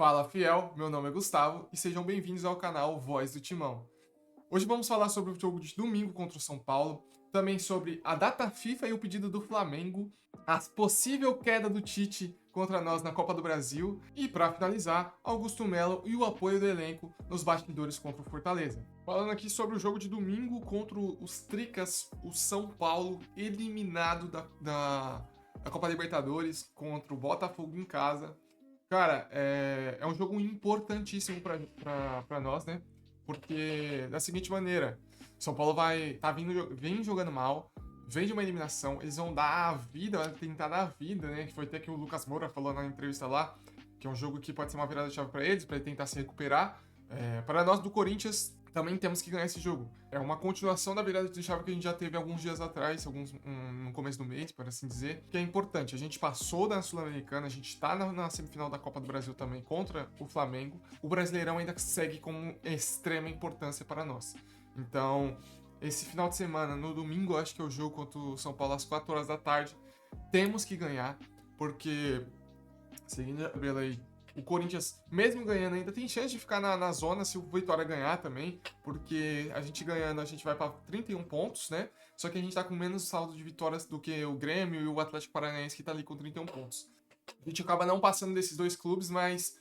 Fala fiel, meu nome é Gustavo e sejam bem-vindos ao canal Voz do Timão. Hoje vamos falar sobre o jogo de domingo contra o São Paulo, também sobre a data FIFA e o pedido do Flamengo, a possível queda do Tite contra nós na Copa do Brasil e, para finalizar, Augusto Melo e o apoio do elenco nos bastidores contra o Fortaleza. Falando aqui sobre o jogo de domingo contra os Tricas, o São Paulo eliminado da Copa Libertadores contra o Botafogo em casa. Cara, é um jogo importantíssimo pra nós, né? Porque da seguinte maneira, São Paulo vem jogando mal, vem de uma eliminação, eles vão dar a vida, vai tentar dar a vida, né? Que foi até que o Lucas Moura falou na entrevista lá, que é um jogo que pode ser uma virada de chave pra eles, pra ele tentar se recuperar. Para nós do Corinthians, também temos que ganhar esse jogo. É uma continuação da virada de chave que a gente já teve alguns dias atrás, no começo do mês, por assim dizer, que é importante. A gente passou da Sul-Americana, a gente tá na semifinal da Copa do Brasil também contra o Flamengo. O Brasileirão ainda segue com extrema importância para nós. Então, esse final de semana, no domingo, acho que é o jogo contra o São Paulo às 4 horas da tarde. Temos que ganhar, porque, seguindo a tabela aí, o Corinthians, mesmo ganhando, ainda tem chance de ficar na zona se o Vitória ganhar também, porque a gente ganhando, a gente vai para 31 pontos, né? Só que a gente tá com menos saldo de vitórias do que o Grêmio e o Atlético Paranaense, que tá ali com 31 pontos. A gente acaba não passando desses dois clubes, mas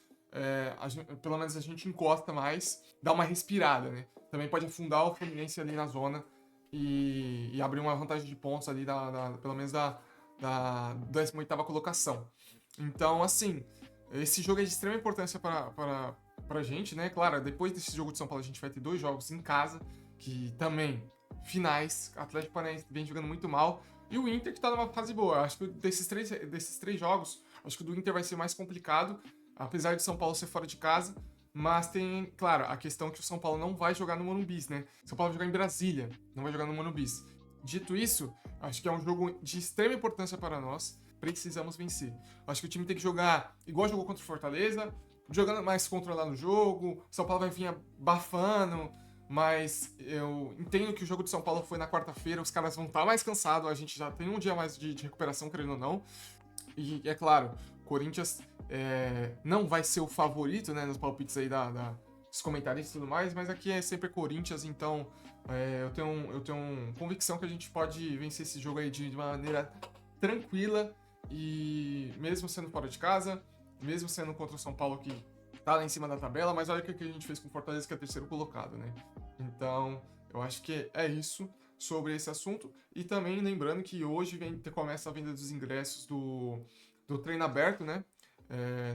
pelo menos a gente encosta mais, dá uma respirada, né? Também pode afundar o Fluminense ali na zona e abrir uma vantagem de pontos ali, pelo menos da 18ª colocação. Então, assim, esse jogo é de extrema importância pra gente, né? Claro, depois desse jogo de São Paulo a gente vai ter 2 jogos em casa, que também, finais, o Atlético Paranaense vem jogando muito mal, e o Inter que tá numa fase boa. Acho que desses três jogos, acho que o do Inter vai ser mais complicado, apesar de São Paulo ser fora de casa, mas tem, claro, a questão que o São Paulo não vai jogar no Morumbi, né? São Paulo vai jogar em Brasília, não vai jogar no Morumbi. Dito isso, acho que é um jogo de extrema importância para nós. Precisamos vencer. Acho que o time tem que jogar igual jogou contra o Fortaleza, jogando mais controlado no jogo. São Paulo vai vir abafando, mas eu entendo que o jogo de São Paulo foi na quarta-feira, os caras vão estar mais cansados, a gente já tem um dia mais de recuperação, querendo ou não. E é claro, Corinthians não vai ser o favorito, né, nos palpites aí dos comentaristas e tudo mais, mas aqui é sempre Corinthians, então eu tenho convicção que a gente pode vencer esse jogo aí de uma maneira tranquila. E mesmo sendo fora de casa, mesmo sendo contra o São Paulo que tá lá em cima da tabela, mas olha o que a gente fez com o Fortaleza, que é o terceiro colocado, né? Então, eu acho que é isso sobre esse assunto. E também lembrando que hoje começa a venda dos ingressos do treino aberto, né?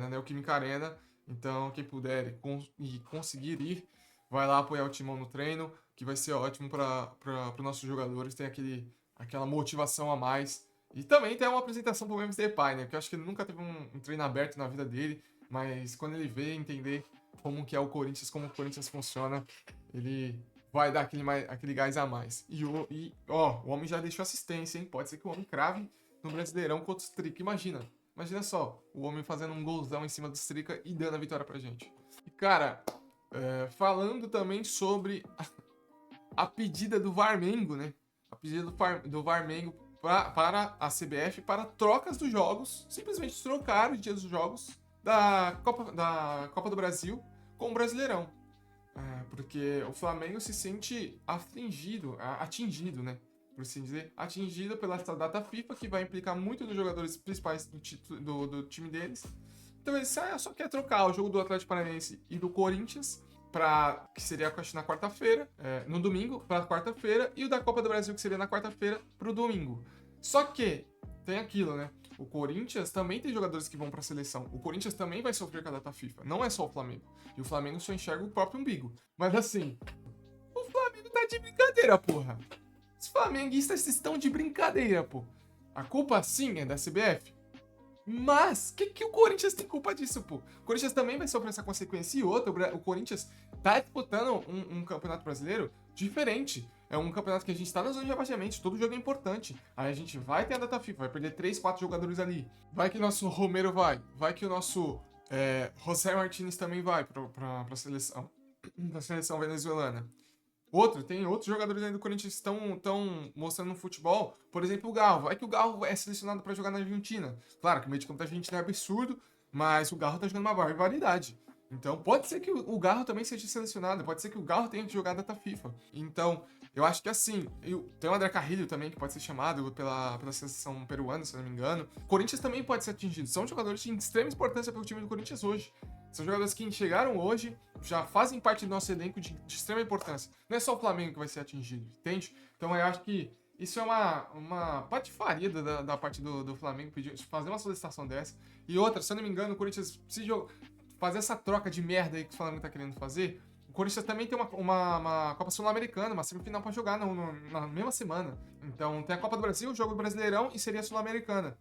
Na Neoquímica Arena. Então, quem puder e conseguir ir, vai lá apoiar o Timão no treino, que vai ser ótimo para os nossos jogadores, tem aquela motivação a mais. E também tem uma apresentação pro Memphis Depay, né? Porque eu acho que ele nunca teve um treino aberto na vida dele, mas quando ele vê entender como que é o Corinthians, como o Corinthians funciona, ele vai dar aquele gás a mais. O homem já deixou assistência, hein? Pode ser que o homem crave no Brasileirão contra os Trica. Imagina só, o homem fazendo um golzão em cima dos Trica e dando a vitória pra gente. E, cara, falando também sobre a pedida do Varmengo, né? A pedida do Varmengo para a CBF para trocas dos jogos, simplesmente trocar os dias dos jogos da Copa do Brasil com o Brasileirão. Porque o Flamengo se sente atingido, né? Por assim dizer, atingido pela essa data FIFA, que vai implicar muito nos jogadores principais do time deles. Então eles só quer trocar o jogo do Atlético Paranaense e do Corinthians, que seria na quarta-feira, no domingo, para quarta-feira, e o da Copa do Brasil, que seria na quarta-feira, para o domingo. Só que tem aquilo, né? O Corinthians também tem jogadores que vão para a seleção. O Corinthians também vai sofrer com a data FIFA. Não é só o Flamengo. E o Flamengo só enxerga o próprio umbigo. Mas assim, o Flamengo tá de brincadeira, porra. Os flamenguistas estão de brincadeira, pô. A culpa, sim, é da CBF. Mas, que o Corinthians tem culpa disso, pô? O Corinthians também vai sofrer essa consequência. E outra, o Corinthians tá disputando um campeonato brasileiro diferente. É um campeonato que a gente tá na zona de rebaixamento, todo jogo é importante. Aí a gente vai ter a data FIFA, vai perder 3, 4 jogadores ali. Vai que o nosso Romero vai que o nosso José Martínez também vai pra seleção, pra seleção venezuelana. Tem outros jogadores aí do Corinthians que estão mostrando no futebol. Por exemplo, o Galvo. É que o Galvo é selecionado para jogar na Argentina. Claro que o meio de campo da Argentina é absurdo, mas o Garro tá jogando uma barbaridade. Então, pode ser que o Garro também seja selecionado, pode ser que o Garro tenha que jogar data FIFA. Então, eu acho que assim, tem o André Carrillo também, que pode ser chamado pela seleção peruana, se eu não me engano. O Corinthians também pode ser atingido. São jogadores de extrema importância para o time do Corinthians hoje. São jogadores que chegaram hoje, já fazem parte do nosso elenco de extrema importância. Não é só o Flamengo que vai ser atingido, entende? Então, eu acho que isso é uma patifaria da parte do Flamengo fazer uma solicitação dessa. E outra, se eu não me engano, o Corinthians precisa fazer essa troca de merda aí que o Flamengo tá querendo fazer. O Corinthians também tem uma Copa Sul-Americana, uma semifinal pra jogar na mesma semana. Então tem a Copa do Brasil, o jogo do Brasileirão e seria a Sul-Americana.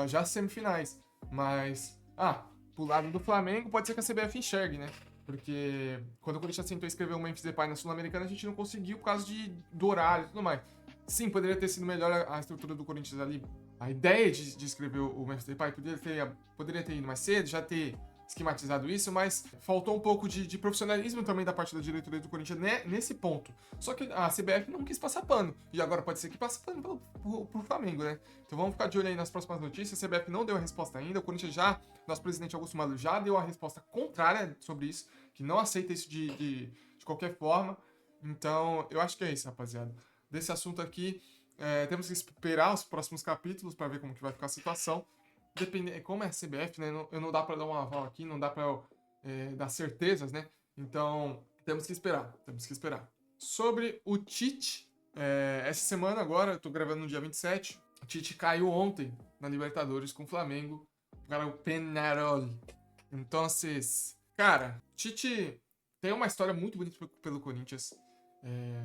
Já as semifinais. Mas, pro lado do Flamengo, pode ser que a CBF enxergue, né? Porque quando o Corinthians tentou escrever o Memphis Depay na Sul-Americana, a gente não conseguiu por causa do horário e tudo mais. Sim, poderia ter sido melhor a estrutura do Corinthians ali. A ideia de escrever o Memphis Depay poderia ter ido mais cedo, já ter esquematizado isso, mas faltou um pouco de profissionalismo também da parte da diretoria do Corinthians nesse ponto. Só que a CBF não quis passar pano, e agora pode ser que passe pano pro Flamengo, né? Então vamos ficar de olho aí nas próximas notícias. A CBF não deu a resposta ainda, o Corinthians nosso presidente Augusto Melo já deu a resposta contrária sobre isso, que não aceita isso de qualquer forma. Então, eu acho que é isso, rapaziada. Desse assunto aqui, temos que esperar os próximos capítulos para ver como que vai ficar a situação. Como é a CBF, né? Não dá para dar um aval aqui, não dá para dar certezas, né? Então, temos que esperar. Sobre o Tite, essa semana agora, eu tô gravando no dia 27, o Tite caiu ontem na Libertadores com o Flamengo para o Peñarol. Então, cara, Tite tem uma história muito bonita pelo Corinthians.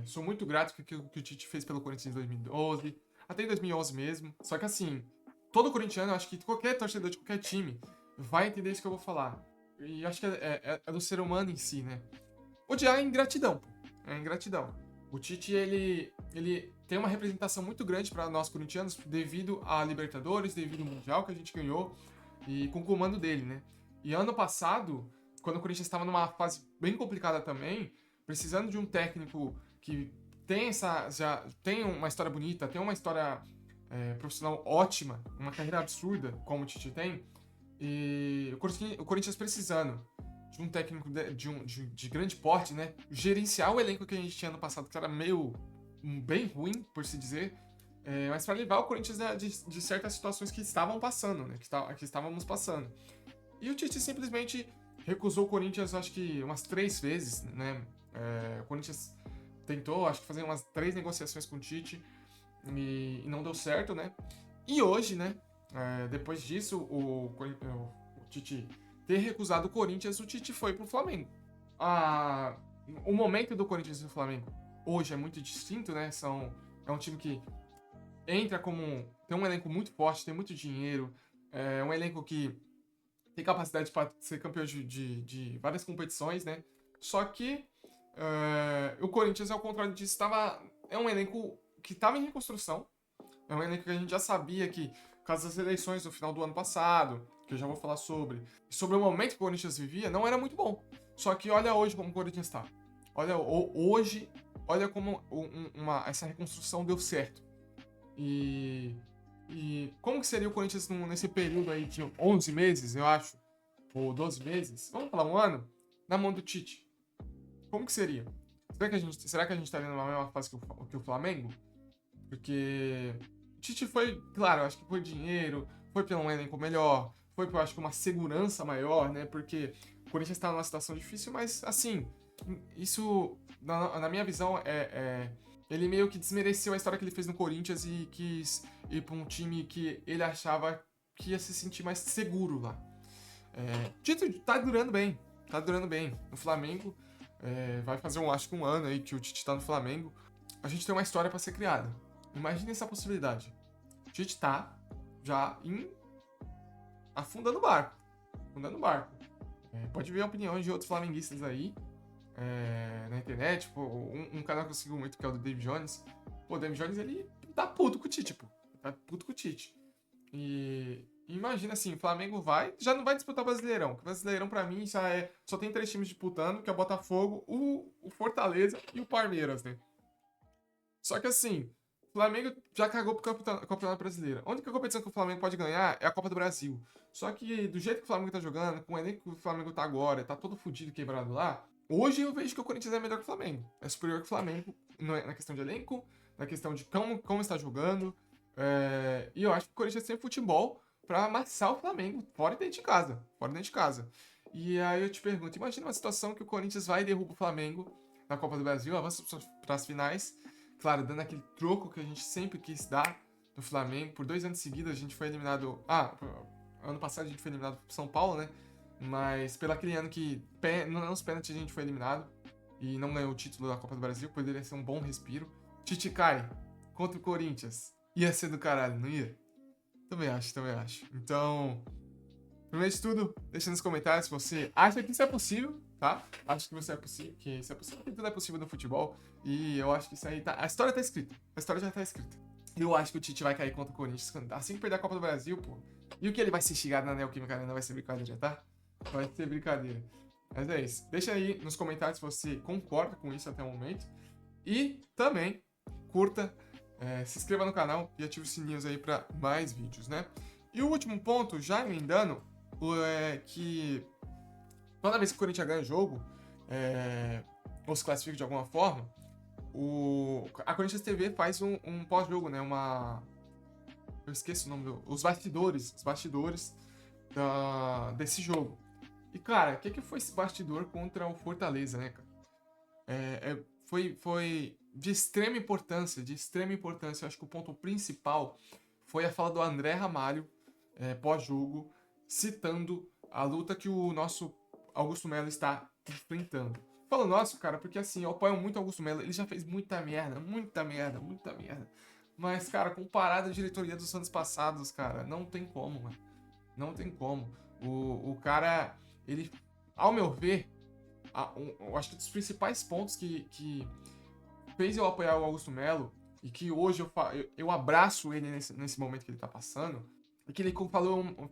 Sou muito grato com o que o Tite fez pelo Corinthians em 2012, até em 2011 mesmo. Só que assim, todo corintiano, acho que qualquer torcedor de qualquer time vai entender isso que eu vou falar. E acho que é do ser humano em si, né? Odiar é ingratidão. É ingratidão. O Tite, ele tem uma representação muito grande para nós corintianos devido à Libertadores, devido ao Mundial que a gente ganhou e com o comando dele, né? E ano passado, quando o Corinthians estava numa fase bem complicada também, precisando de um técnico que já tem uma história bonita, tem uma história profissional ótima, uma carreira absurda, como o Tite tem, e o Corinthians precisando de um técnico de grande porte, né? Gerenciar o elenco que a gente tinha ano passado, que era bem ruim, por se dizer, mas para levar o Corinthians de certas situações que estavam passando, né? Que estávamos passando. E o Tite simplesmente recusou o Corinthians, acho que umas 3 vezes, né? O Corinthians tentou, acho que fazer umas 3 negociações com o Tite e não deu certo, né? E hoje, né? Depois disso, o Tite ter recusado o Corinthians, o Tite foi pro Flamengo. O momento do Corinthians e do Flamengo hoje é muito distinto, né? É um time que entra tem um elenco muito forte, tem muito dinheiro, é um elenco que tem capacidade para ser campeão de várias competições, né? Só que o Corinthians, ao contrário disso, é um elenco que estava em reconstrução. É um elenco que a gente já sabia que, por causa das eleições no final do ano passado, que eu já vou falar sobre o momento que o Corinthians vivia, não era muito bom. Só que olha hoje como o Corinthians está. Hoje, olha como essa reconstrução deu certo. E como que seria o Corinthians nesse período aí de 11 meses, eu acho, ou 12 meses, vamos falar um ano, na mão do Tite? Como que seria? Será que a gente estaria numa mesma fase que o Flamengo? Porque o Tite foi, claro, acho que foi dinheiro, foi pelo um elenco melhor, foi por, acho que, uma segurança maior, né? Porque o Corinthians está numa situação difícil, mas, assim, isso, na minha visão, ele meio que desmereceu a história que ele fez no Corinthians e quis ir para um time que ele achava que ia se sentir mais seguro lá. O Tite tá durando bem. No Flamengo, vai fazer, acho que um ano aí que o Tite tá no Flamengo. A gente tem uma história para ser criada. Imagine essa possibilidade. O Tite tá já afundando o barco. Pode ver opiniões de outros flamenguistas aí na internet. Pô, um canal que eu sigo muito, que é o do David Jones. Pô, o David Jones, ele tá puto com o Tite, pô. Tá puto com o Tite. E imagina assim, o Flamengo já não vai disputar o Brasileirão. O Brasileirão, pra mim, só tem 3 times disputando, que é o Botafogo, o Fortaleza e o Palmeiras, né? Só que assim, o Flamengo já cagou pro Campeonato Brasileiro. A única competição que o Flamengo pode ganhar é a Copa do Brasil. Só que do jeito que o Flamengo tá jogando, com o elenco que o Flamengo tá agora, tá todo fudido, quebrado lá, hoje eu vejo que o Corinthians é melhor que o Flamengo. É superior que o Flamengo na questão de elenco, na questão de como está jogando. E eu acho que o Corinthians tem futebol pra amassar o Flamengo, fora e dentro de casa. Fora e dentro de casa. E aí eu te pergunto, imagina uma situação que o Corinthians vai e derruba o Flamengo na Copa do Brasil, avança para as finais, claro, dando aquele troco que a gente sempre quis dar no Flamengo. Por 2 anos seguidos a gente foi eliminado. Ano passado a gente foi eliminado pro São Paulo, né? Mas pelo aquele ano que nos pênaltis a gente foi eliminado e não ganhou o título da Copa do Brasil, poderia ser um bom respiro. Tite cai contra o Corinthians. Ia ser do caralho, não ia? Também acho. Então, primeiro de tudo, deixa nos comentários se você acha que isso é possível, tá? Acho que isso é possível, que tudo é possível no futebol. E eu acho que isso aí tá. A história tá escrita. A história já tá escrita. Eu acho que o Tite vai cair contra o Corinthians assim que perder a Copa do Brasil, pô. E o que ele vai ser xingado na Neoquímica Arena vai ser brincadeira, tá? Vai ser brincadeira. Mas é isso. Deixa aí nos comentários se você concorda com isso até o momento. E também curta, se inscreva no canal e ative os sininhos aí pra mais vídeos, né? E o último ponto, já emendando, é que toda vez que o Corinthians ganha jogo, ou se classifica de alguma forma, a Corinthians TV faz um pós-jogo, né? Eu esqueço o nome os bastidores desse jogo. E, cara, o que foi esse bastidor contra o Fortaleza, né, cara? Foi de extrema importância. Eu acho que o ponto principal foi a fala do André Ramalho, pós-jogo, citando a luta que o nosso Augusto Melo está enfrentando. Falo nosso, cara, porque assim, eu apoio muito o Augusto Melo. Ele já fez muita merda. Mas, cara, comparado à diretoria dos anos passados, cara, não tem como, mano. Não tem como. O cara, ele, ao meu ver, eu acho que um dos principais pontos que fez eu apoiar o Augusto Melo e que hoje eu abraço ele nesse momento que ele tá passando, é que ele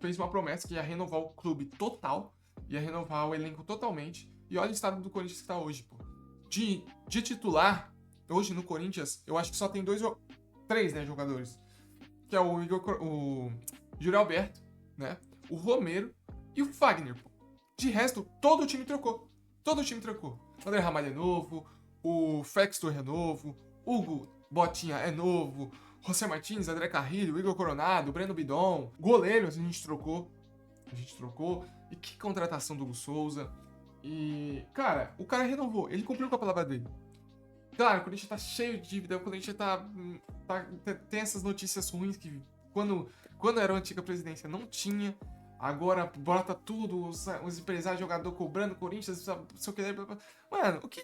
fez uma promessa que ia renovar o clube total, ia renovar o elenco totalmente. E olha o estado do Corinthians que tá hoje, pô. De titular, hoje no Corinthians, eu acho que só tem 3, né, jogadores. Que é o Júlio Alberto, né? O Romero e o Fagner, pô. De resto, todo o time trocou. O André Ramalho é novo, o Fextor é novo, Hugo Botinha é novo, José Martins, André Carrilho, Igor Coronado, Breno Bidon, goleiros a gente trocou. E que contratação do Hugo Souza. E, cara, o cara renovou, ele cumpriu com a palavra dele. Claro, o Corinthians tá cheio de dívida, o Corinthians tem essas notícias ruins que quando era a antiga presidência não tinha. Agora bota tudo, os empresários, jogador cobrando Corinthians, não sei o que. Mano, o que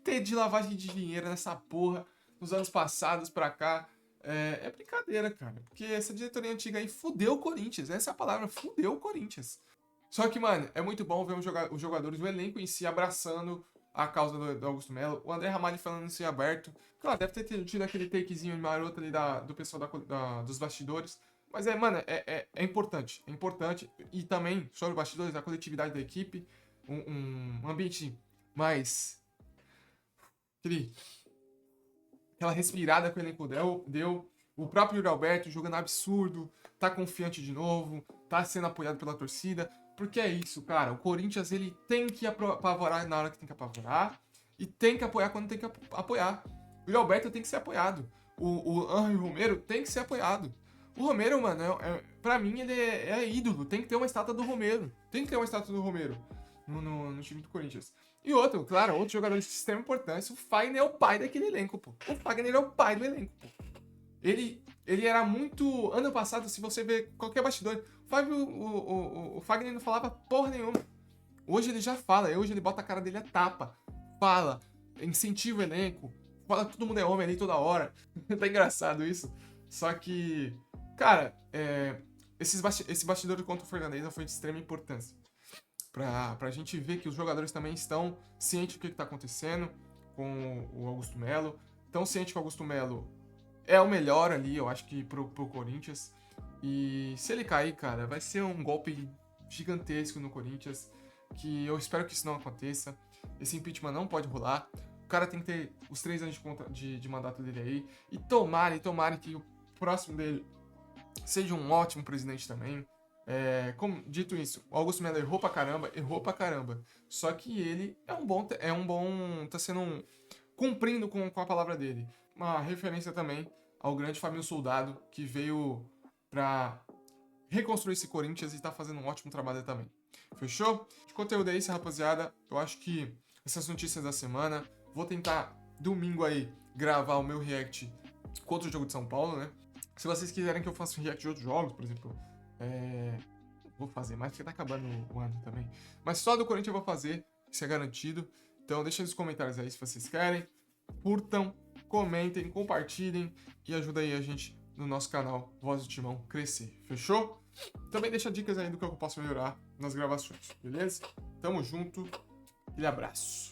ter de lavagem de dinheiro nessa porra nos anos passados pra cá é brincadeira, cara. Porque essa diretoria antiga aí fudeu o Corinthians. Essa é a palavra, fudeu o Corinthians. Só que, mano, é muito bom ver os jogadores, o elenco em si abraçando a causa do Augusto Melo. O André Ramalho falando isso aberto. Claro, deve ter tido aquele takezinho maroto ali do pessoal dos bastidores. Mas mano, é importante. É importante. E também, sobre os bastidores, a coletividade da equipe. Um ambiente mais... Aquela respirada que o elenco deu. O próprio Yuri Alberto jogando absurdo. Tá confiante de novo. Tá sendo apoiado pela torcida. Porque é isso, cara. O Corinthians, ele tem que apavorar na hora que tem que apavorar. E tem que apoiar quando tem que apoiar. O Yuri Alberto tem que ser apoiado. O Angel Romero tem que ser apoiado. O Romero, mano, pra mim ele é ídolo. Tem que ter uma estátua do Romero. No time do Corinthians. E outro jogador de extrema importância, o Fagner é o pai daquele elenco, pô. O Fagner é o pai do elenco, pô. Ele era muito... Ano passado, se você ver qualquer bastidor, o Fagner não falava porra nenhuma. Hoje ele já fala, hoje ele bota a cara dele a tapa. Fala, incentiva o elenco. Fala que todo mundo é homem ali toda hora. Tá engraçado isso. Só que... Cara, esse bastidor contra o Fortaleza foi de extrema importância. Pra gente ver que os jogadores também estão cientes do que tá acontecendo com o Augusto Melo. Estão cientes que o Augusto Melo é o melhor ali, eu acho que pro Corinthians. E se ele cair, cara, vai ser um golpe gigantesco no Corinthians. Que eu espero que isso não aconteça. Esse impeachment não pode rolar. cara tem que ter os 3 anos de mandato dele aí. E tomara que o próximo dele seja um ótimo presidente também. Como dito isso, o Augusto Melo errou pra caramba. Só que ele tá sendo cumprindo com a palavra dele. Uma referência também ao grande Fabinho Soldado, que veio pra reconstruir esse Corinthians e tá fazendo um ótimo trabalho também. Fechou? De conteúdo é esse, rapaziada. Eu acho que essas notícias da semana. Vou tentar, domingo aí, gravar o meu react contra o jogo de São Paulo, né? Se vocês quiserem que eu faça um react de outros jogos, por exemplo, vou fazer mais, porque tá acabando o ano também. Mas só do Corinthians eu vou fazer, isso é garantido. Então deixa nos comentários aí se vocês querem. Curtam, comentem, compartilhem e ajuda aí a gente no nosso canal Voz do Timão crescer. Fechou? Também deixa dicas aí do que eu posso melhorar nas gravações, beleza? Tamo junto, aquele abraço.